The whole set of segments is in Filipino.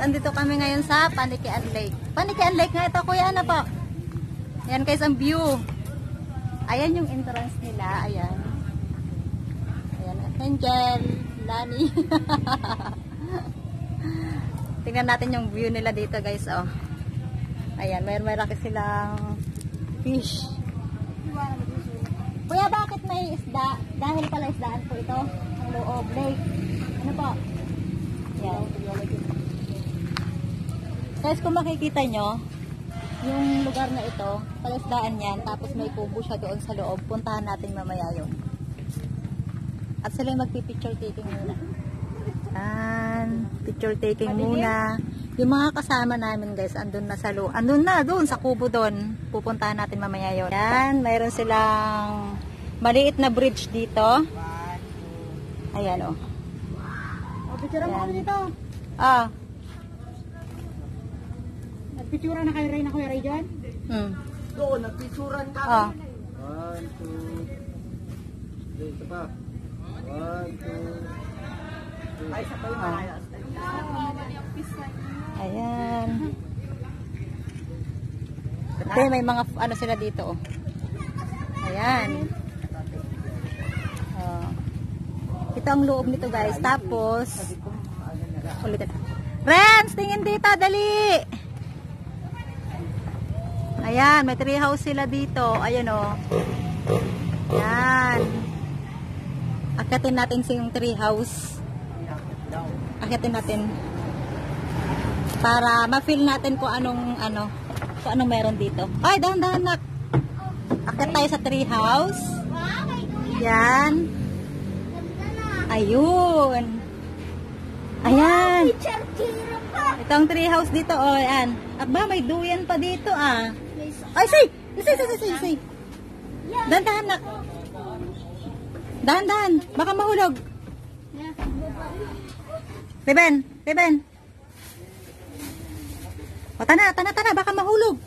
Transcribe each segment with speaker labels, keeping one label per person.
Speaker 1: andito kami ngayon sa Panikian Lake. Panikian Lake nga ito, kuya, ano po? Ayan guys, ang view. Ayan yung entrance nila, ayan. Ayan, Angel, Lani. Tingnan natin yung view nila dito guys, oh. Ayan, may laki silang fish. Kuya, bakit may isda? Dahil pala isdaan po ito, ang loob lake. Ano po? Ayan. Guys, kung makikita nyo, yung lugar na ito, palisdaan yan, tapos may kubo siya doon sa loob. Puntahan natin mamaya yun. At sila yung magpipicture taking muna. Picture taking muna. Yung mga kasama namin guys, andun na sa loob. Andun na, doon sa kubo doon. Pupuntahan natin mamaya yun. Yan, mayroon silang maliit na bridge dito. Ayan o.
Speaker 2: Picture mo kami dito. Nagpicture na kay Ray na Kuya Ray dyan?
Speaker 3: Oo, nagpicturean ka. 1, 2, ito pa. 1, 2, ay, sa pa yung ayos.
Speaker 1: Ayan. Kasi may mga ano sila dito. Ayan. Ito ang loob nito guys. Tapos, ulitin. Renz, tingin dito, dali! Ayan, may tree house sila dito. Ayan o. Ayan. Akitin natin yung tree house. Akitin natin. Para ma-feel natin kung anong meron dito. Ay, dahan-dahan nak. Akit tayo sa tree house. Yan. Ayun. Ayan. Ito ang tree house dito. O, ayan. Aba, may duyan pa dito ah. Ay, say. Dahan-dahan nak. Dahan-dahan. Baka mahulog. Reben. O, tana, baka mahulog.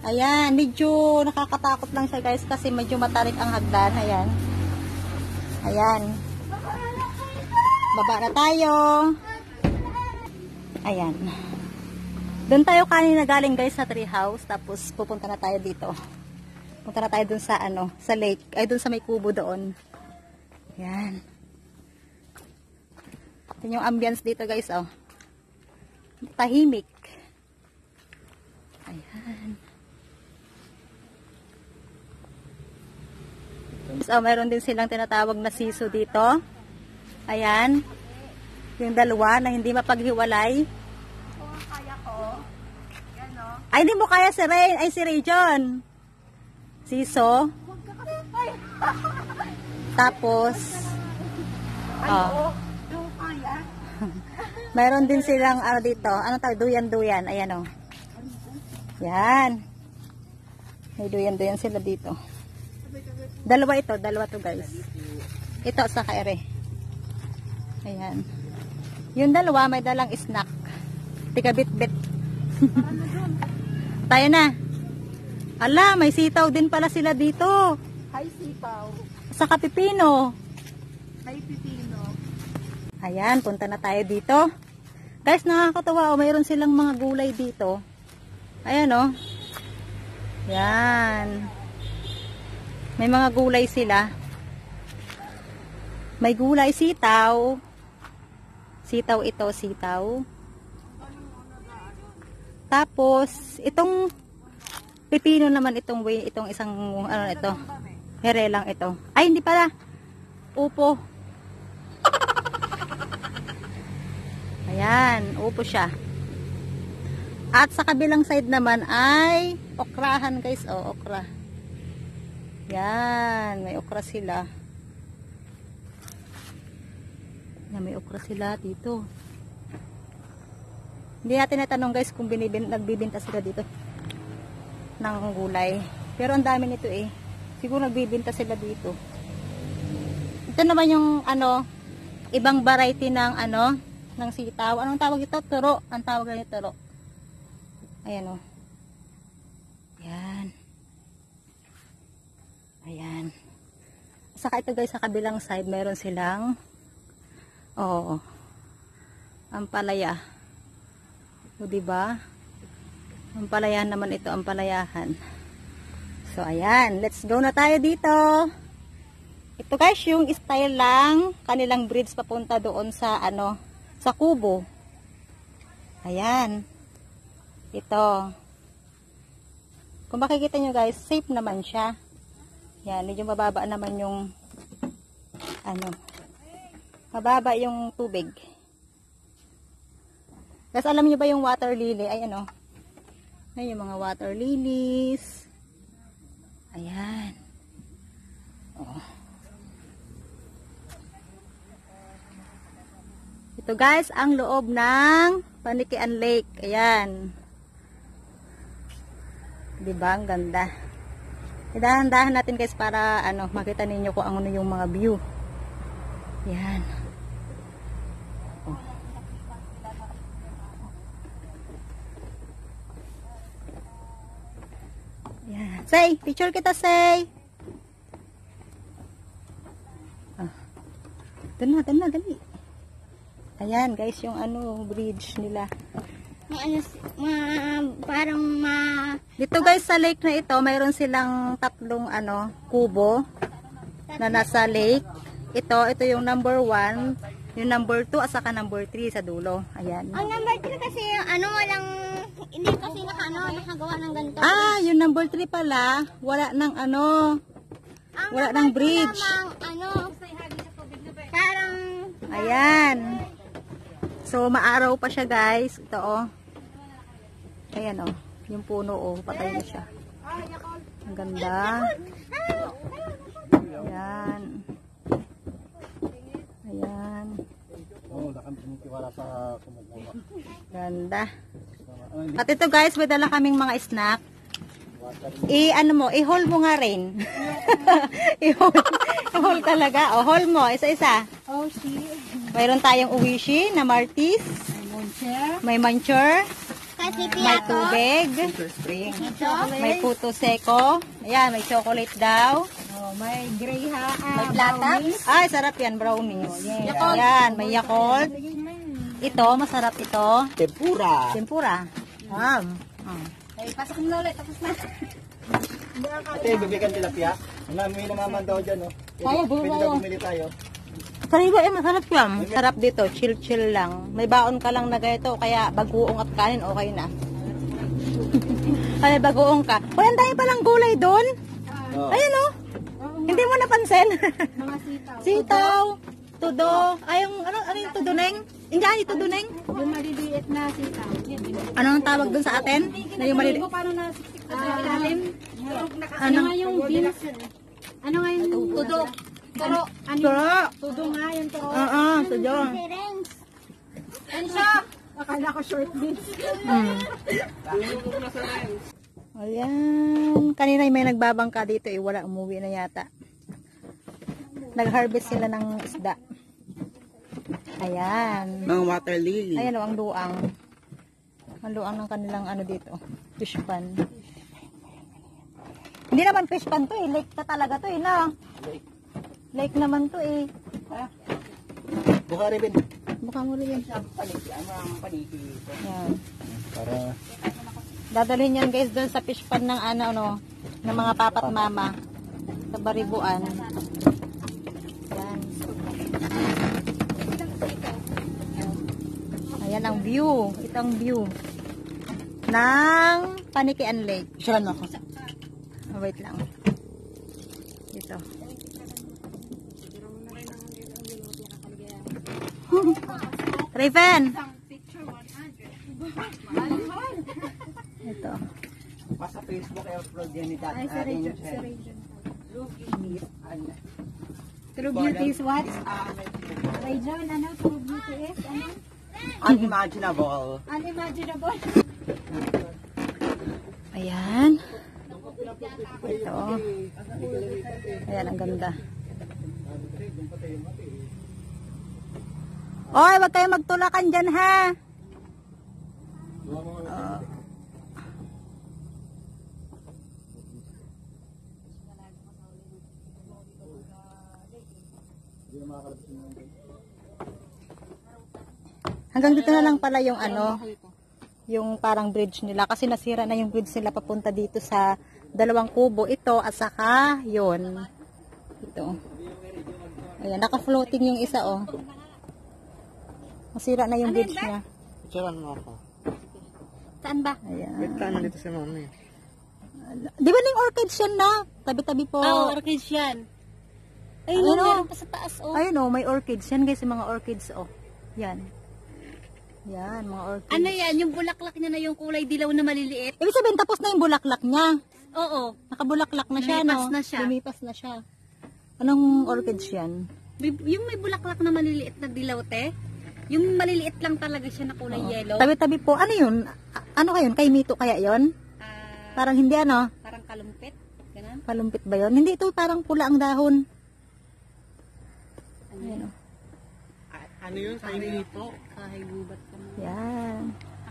Speaker 1: Ayan, medyo nakakatakot lang siya guys kasi medyo matarik ang hagdan. Ayan. Baba na tayo. Ayan. Doon tayo kanina galing guys sa tree house. Tapos pupunta na tayo dito. Punta na tayo dun sa sa lake. Ay, dun sa may kubo doon. Ayan. Ito yung ambience dito guys, oh. Tahimik. Ayan. So, mayroon din silang tinatawag na siso dito. Ayan. Yung dalawa na hindi mapaghiwalay.
Speaker 2: Kaya ko. Yan o.
Speaker 1: Ay, hindi mo kaya si Ray. Ay, si Ray John. Siso. Tapos, mayroon din silang dito. Ano tawag? Duyan-duyan. Ayan o. Yan. May duyan-duyan sila dito. Dalawa to guys. Ito sa kaere. Ayan. Yung dalawa may dalang snack. Tika bit-bit. Tayo na. Ala, may sitaw din pala sila dito.
Speaker 2: Hi, sipaw.
Speaker 1: Saka pipino.
Speaker 2: Hi, pipino.
Speaker 1: Ayan, punta na tayo dito. Guys, nakakatawa. Mayroon silang mga gulay dito. Ayan o. Yan. May mga gulay sila. May gulay, sitaw. Sitaw ito, sitaw. Tapos, itong pipino naman itong isang, ito. Here lang ito. Ay, hindi pala. Upo. Ayan, upo siya. At sa kabilang side naman ay okrahan guys. O, okra. Yan, may okra sila. Yan, may okra sila dito. Hindi natin natanong guys kung nagbibinta sila dito ng gulay. Pero ang dami nito eh. Siguro nagbibinta sila dito. Ito naman yung ibang variety ng ng sitaw. Anong tawag ito? Turo. Ang tawag nito turo. Ayan o. Yan. Ayan. Saka ito guys, sa kabilang side, meron silang ampalaya. O, diba? Ang palayahan naman ito, ang palayahan. So, ayan. Let's go na tayo dito. Ito guys, yung style lang, kanilang bridge papunta doon sa, sa kubo. Ayan. Ito. Kung makikita nyo guys, safe naman siya. Yan, medyo mababa naman yung, mababa yung tubig. Kasi alam nyo ba yung water lily? Ay, Ayan yung mga water lilies. Ayan. Oh. Ito guys, ang loob ng Panikian Lake. Ayan. Diba? Ang ganda. Dahan-dahan natin guys para makita ninyo kung ano yung mga view. Ayan. Oh. Ayan. Say, picture kita, Say. Dali. Ayan guys, yung bridge nila.
Speaker 2: Parang
Speaker 1: Dito guys sa lake na ito, mayroon silang tatlong kubo na nasa lake. Ito yung number 1, yung number 2 at saka number 3 sa dulo. Ayan.
Speaker 2: Ang number 3 kasi walang, hindi kasi nakagawa ng ganito.
Speaker 1: Yung number 3 pala, wala ng bridge.
Speaker 2: Parang
Speaker 1: ayan. So, maaraw pa siya guys. Ito Ayan yung puno patay na siya. Ang ganda. Ayan. Ayan. Ganda. At ito guys, may dala kaming mga snack. I-haul mo nga rin. I-haul talaga. Haul mo, isa-isa. Mayroon tayong uwishi na Martis. May muncher. May tubig. May puto seko. Ayan, may chocolate daw.
Speaker 2: may greyha.
Speaker 1: May platax. Ay, sarap yan, brownies. Ayan, may Yakult. Ito, masarap ito. Tempura.
Speaker 2: Ay, pasok mo ulit. Tapos na.
Speaker 3: Ito yung bibigan tilapia. May namaman daw dyan, no? Pwede daw bumili tayo.
Speaker 1: Sariwa masarap yan. Sarap dito, chill lang. May baon ka lang na ganito, kaya bagoong at kanin, okay na. Kaya bagoong ka. Uy, ang dami palang gulay doon. Ayun hindi mo napansin.
Speaker 2: Mga sitaw.
Speaker 1: Sitaw, tudo. Ay, ano yung tudo, Neng? Hindi, tudo, Neng?
Speaker 2: Yung maliliit na sitaw.
Speaker 1: Ano ang tawag doon sa atin? Na yung maliliit?
Speaker 2: Paano nasiksik sa ilalim?
Speaker 1: Ano
Speaker 2: nga yung beans? Ano nga yung tudo? Turo. Tudo nga yung turo.
Speaker 1: Tudo.
Speaker 2: Ano siya? Akala ko short beans.
Speaker 1: Ayan. Kanina may nagbabangka dito wala, umuwi na yata. Nag-harvest sila ng isda. Ayan.
Speaker 3: Mga water lily.
Speaker 1: Ayan ang luang. Ang luang ng kanilang dito. Fish pan. Hindi naman fish pan to Lake na talaga to na. Lake naman to
Speaker 3: Buka rin.
Speaker 1: Buka mo rin.
Speaker 3: Paniki.
Speaker 1: Ayan.
Speaker 3: Para
Speaker 1: Dadalhin yan guys doon sa fish pan ng ng mga papat mama sa Baribuan. Yan. Ayan ang view. Ito ang view ng Panikian Lake.
Speaker 3: siya na ako.
Speaker 1: Wait lang. Dito. Raven. Ito.
Speaker 3: Sa Facebook ay upload yan ni Dad.
Speaker 2: True beauty is what? Rajon, true beauty is?
Speaker 3: Unimaginable.
Speaker 2: Unimaginable.
Speaker 1: Ayan. Ito. Ayan, ang ganda. Oy, wag kayo magtulakan dyan, ha? Hanggang dito na lang pala yung yung parang bridge nila kasi nasira na yung bridge nila papunta dito sa dalawang kubo ito at saka yon ito. Ayan, naka-floating yung isa oh. Nasira na yung bridge niya.
Speaker 3: Picturean mo ako.
Speaker 2: Saan ba?
Speaker 1: Ayan.
Speaker 3: Wait ka na dito sa mami.
Speaker 1: Di ba yung orchids yan na? Tabi-tabi po.
Speaker 2: Oh, orchids yan. Ayun,
Speaker 1: Ayun,
Speaker 2: meron
Speaker 1: oh.
Speaker 2: pa sa taas, oh.
Speaker 1: Ayun oh, may orchids. Yan guys, yung mga orchids oh. Yan. Yan, mga orchids.
Speaker 2: Ano yan? Yung bulaklak niya na yung kulay dilaw na maliliit?
Speaker 1: Ibig sabihin, tapos na yung bulaklak niya.
Speaker 2: Oo.
Speaker 1: Nakabulaklak na siya,
Speaker 2: Lumipas
Speaker 1: no?
Speaker 2: na siya.
Speaker 1: Lumipas na siya. Anong orchids yan?
Speaker 2: Yung may bulaklak na maliliit na dilaw, te? Yung maliliit lang talaga siya na kulay yellow.
Speaker 1: Tabi-tabi po. Ano yun? Ano kayo? Kay Mito kaya yon?
Speaker 2: Ah,
Speaker 1: Parang hindi ano?
Speaker 2: parang kalumpit. Ganun.
Speaker 1: Palumpit ba yon? Hindi, ito parang pula ang dahon. Ayan, oh.
Speaker 3: Ano yun? Sa inito?
Speaker 2: Kahay gubat ka mo.
Speaker 1: Yan.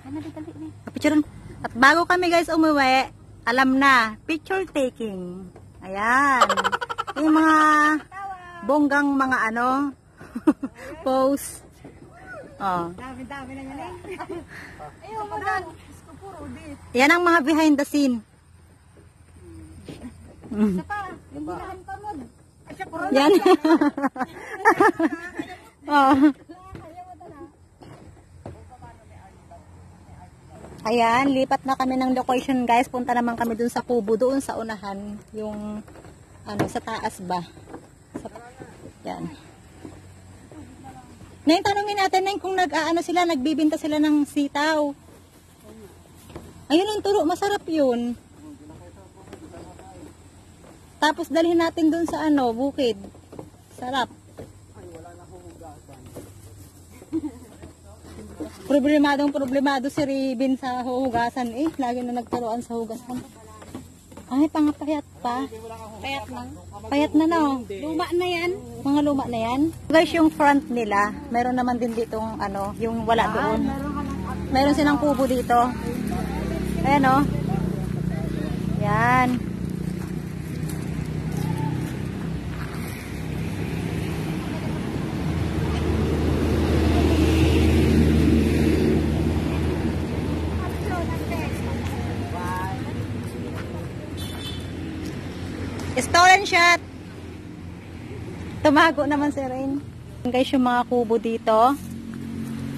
Speaker 2: Akin na, dali na.
Speaker 1: Picturean. At bago kami guys umuwi, alam na, picture taking. Ayan. Yung mga bonggang mga ano, pose. Oh.
Speaker 2: Dami-dami na yan eh.
Speaker 1: Ayun, yan ang mga behind the scene.
Speaker 2: Isa pa, yung ginahan pa mo.
Speaker 1: Yan. Oh. Ayan, lipat na kami ng location guys. Punta naman kami dun sa kubo, doon sa unahan. Yung, ano, sa taas ba? Yan. Neng, tanongin natin, Neng, kung nag-aano sila, nagbibinta sila ng sitaw. Ayun ang turo, masarap yun. Tapos dalhin natin dun sa ano, bukid. Sarap. Problemado si Ribin sa hugasan eh. Lagi na nagturuan sa hugasan. Ay, pangapayat pa.
Speaker 2: Payat lang.
Speaker 1: Payat na no.
Speaker 2: Luma na yan.
Speaker 1: Mga luma na yan. Guys, yung front nila, meron naman din ditong ano, yung wala doon. Meron silang kubo dito. Ayan o. Yan. Stolen shot. Tumago naman si Rain. Guys, yung mga kubo dito.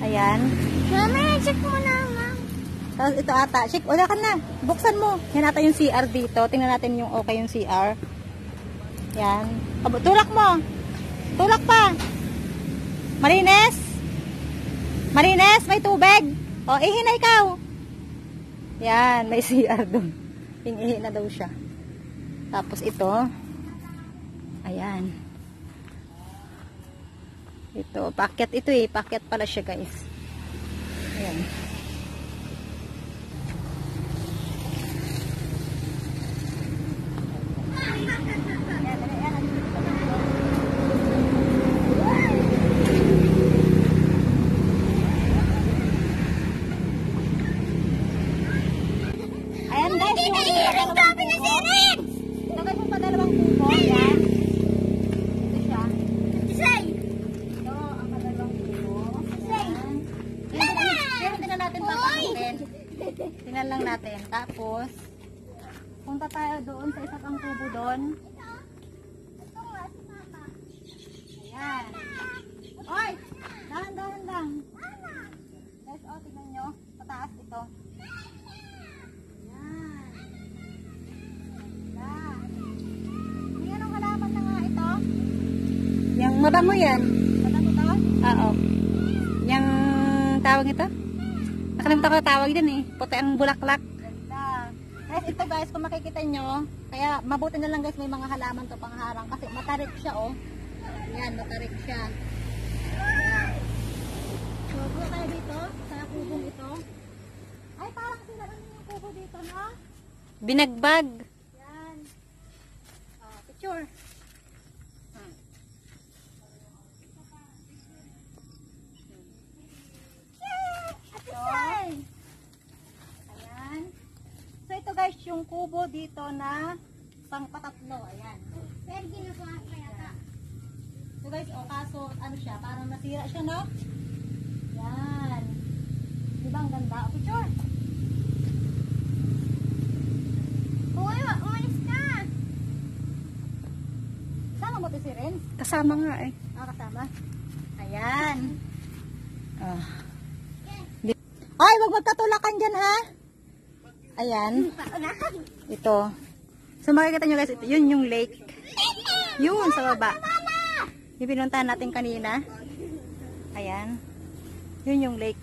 Speaker 1: Ayan.
Speaker 2: Mama, check mo na, ma'am.
Speaker 1: Tapos ito ata. Check, wala ka na. Buksan mo. Yan ata yung CR dito. Tingnan natin yung okay yung CR. Yan. Tulak mo. Tulak pa. Marines. Marines, may tubig. O, ihi na ikaw. Yan, may CR doon. Pingihi na daw siya. Tapos ito. Ayan. Ito, packet ito eh. Packet pala siya guys. Ayan. Ayan guys, yung dami na sirin! Ito guys, yung padalawang kubo. Ayan. Ito siya. Ito, ang padalawang kubo. Ayan. Pero tingnan natin papakitin. Tingnan lang natin. Tapos, punta tayo doon sa isa pang kubo doon. Ayan. Oy! Dahan-dahan lang. Guys, oh, tingnan nyo. Pataas ito. Yang madamo yan. Madamo to? Oo. Yang tawag ito? Nakalimutan ko na tawag din eh. Puti ang bulaklak. Ganda. Guys, ito guys, kung makikita nyo, kaya mabuti na lang guys may mga halaman to pangharang kasi matarik siya oh. Yan, matarik siya. Yan. So, buo tayo dito sa kubong ito. Ay, parang sila lang yung kubo dito, no?
Speaker 2: Binagbag.
Speaker 1: Yan. Picture. Ayan. So ito guys, yung kubo dito na pangpatatlo. Ayan. Pero ginagawa pa yata. So guys, kaso ano siya, parang nasira siya, no? Yan. Diba ang ganda? O, picture. Uy, umalis ka. Kasama mo to si Renz?
Speaker 2: Kasama nga eh.
Speaker 1: Kasama? Ayan. Ay, wag magkatulakan dyan ha. Ayan. Ito. So makikita nyo guys, ito, yun yung lake. Yun sa baba. Yung pinuntahan natin kanina. Ayan. Yun yung lake.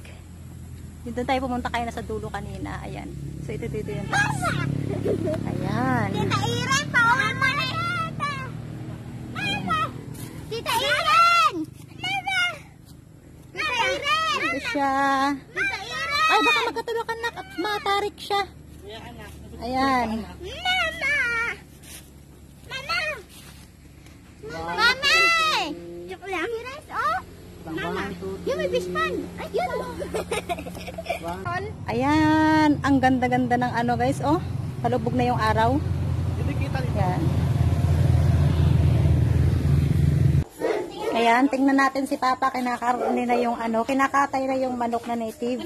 Speaker 1: Yun doon tayo pumunta kayo na sa dulo kanina. Ayan. So ito yung taas. Ayan.
Speaker 4: Tita Iren, pauwi mo na. Tita Iren! Tita Iren!
Speaker 1: Ito siya.
Speaker 4: Tita Iren!
Speaker 1: Ay, baka magkatulakan na at matarik siya. Ayan.
Speaker 4: Mama! Mama! Joke lang. Oh! Mama! Yung may fish pan. Ay, yun.
Speaker 1: Ayan. Ang ganda-ganda ng ano guys. Oh, palubog na yung araw. Ayan. Ayan, tingnan natin si Papa. Kinakaroon na yung ano. Kinakatay na yung manok na native.